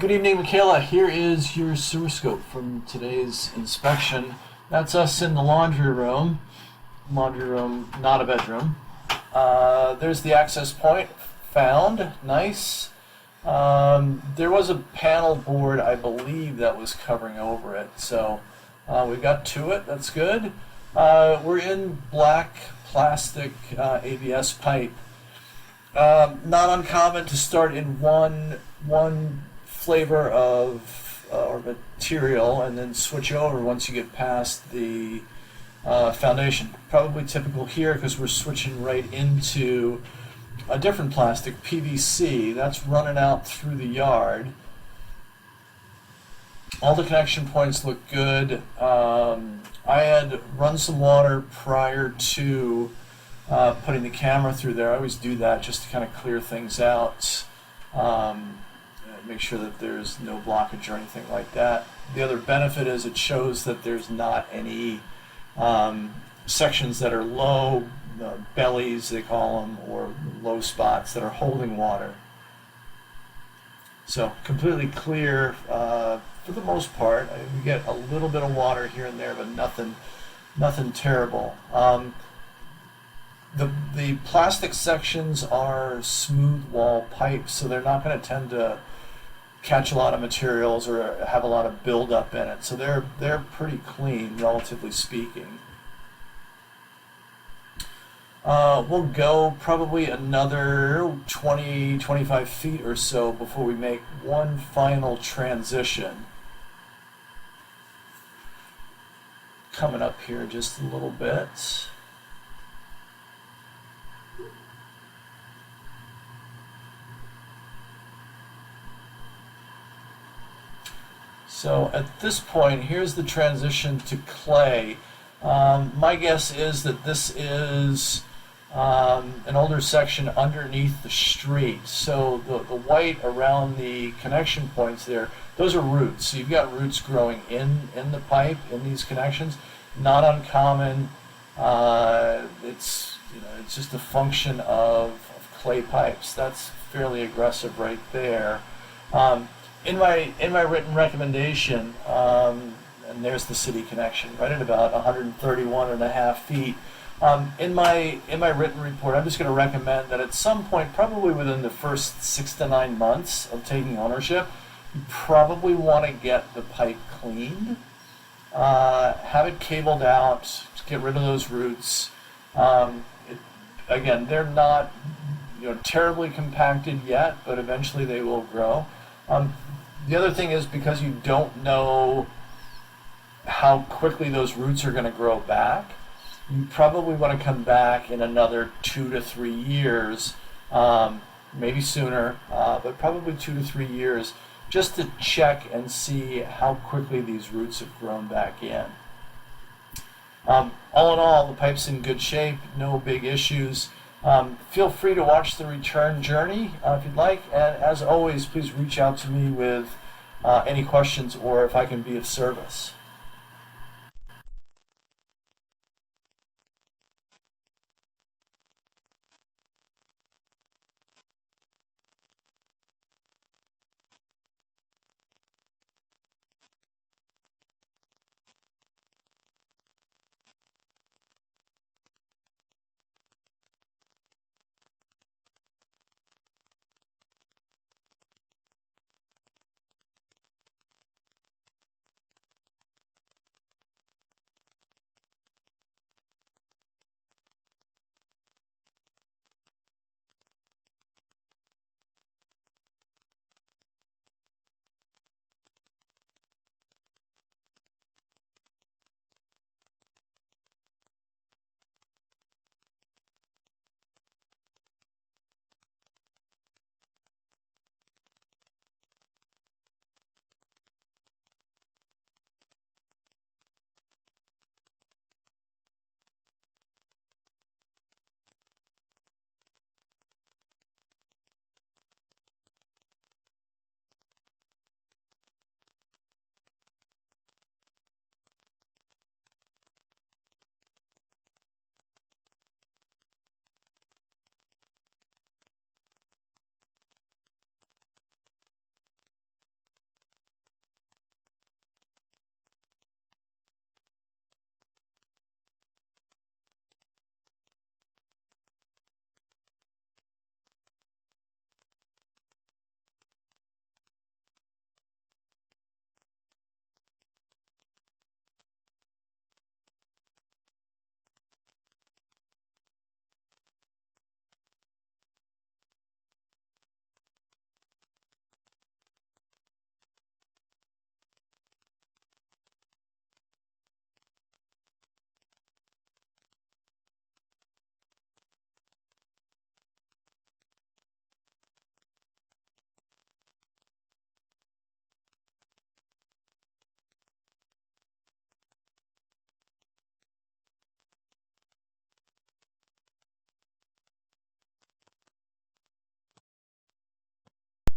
Good evening, Michaela. Here is your sewer scope from today's inspection. That's us in the laundry room. Laundry room, not a bedroom. There's the access point found. Nice. There was a panel board, I believe, that was covering over it. So we got to it. That's good. We're in black plastic ABS pipe. Not uncommon to start in one flavor of or material and then switch over once you get past the foundation. Probably typical here because we're switching right into a different plastic, PVC. That's running out through the yard. All the connection points look good. I had run some water prior to putting the camera through there. I always do that just to kind of clear things out, make sure that there's no blockage or anything like that. The other benefit is it shows that there's not any sections that are low, bellies they call them, or low spots that are holding water. So completely clear for the most part. We get a little bit of water here and there, but nothing terrible. The plastic sections are smooth wall pipes, so they're not going to tend to catch a lot of materials or have a lot of buildup in it. So they're pretty clean, relatively speaking. We'll go probably another 20-25 feet or so before we make one final transition. Coming up here just a little bit. So at this point, here's the transition to clay. My guess is that this is an older section underneath the street. So the white around the connection points there, those are roots. So you've got roots growing in the pipe, in these connections. Not uncommon. It's just a function of clay pipes. That's fairly aggressive right there. In my written recommendation, and there's the city connection, right at about 131.5 feet. In my written report, I'm just going to recommend that at some point, probably within the first 6 to 9 months of taking ownership, you probably want to get the pipe cleaned, have it cabled out, get rid of those roots. Again, they're not terribly compacted yet, but eventually they will grow. The other thing is, because you don't know how quickly those roots are going to grow back, you probably want to come back in another 2 to 3 years, maybe sooner, but probably 2 to 3 years, just to check and see how quickly these roots have grown back in. All in all, the pipe's in good shape, no big issues. Feel free to watch the return journey if you'd like, and as always, please reach out to me with any questions or if I can be of service.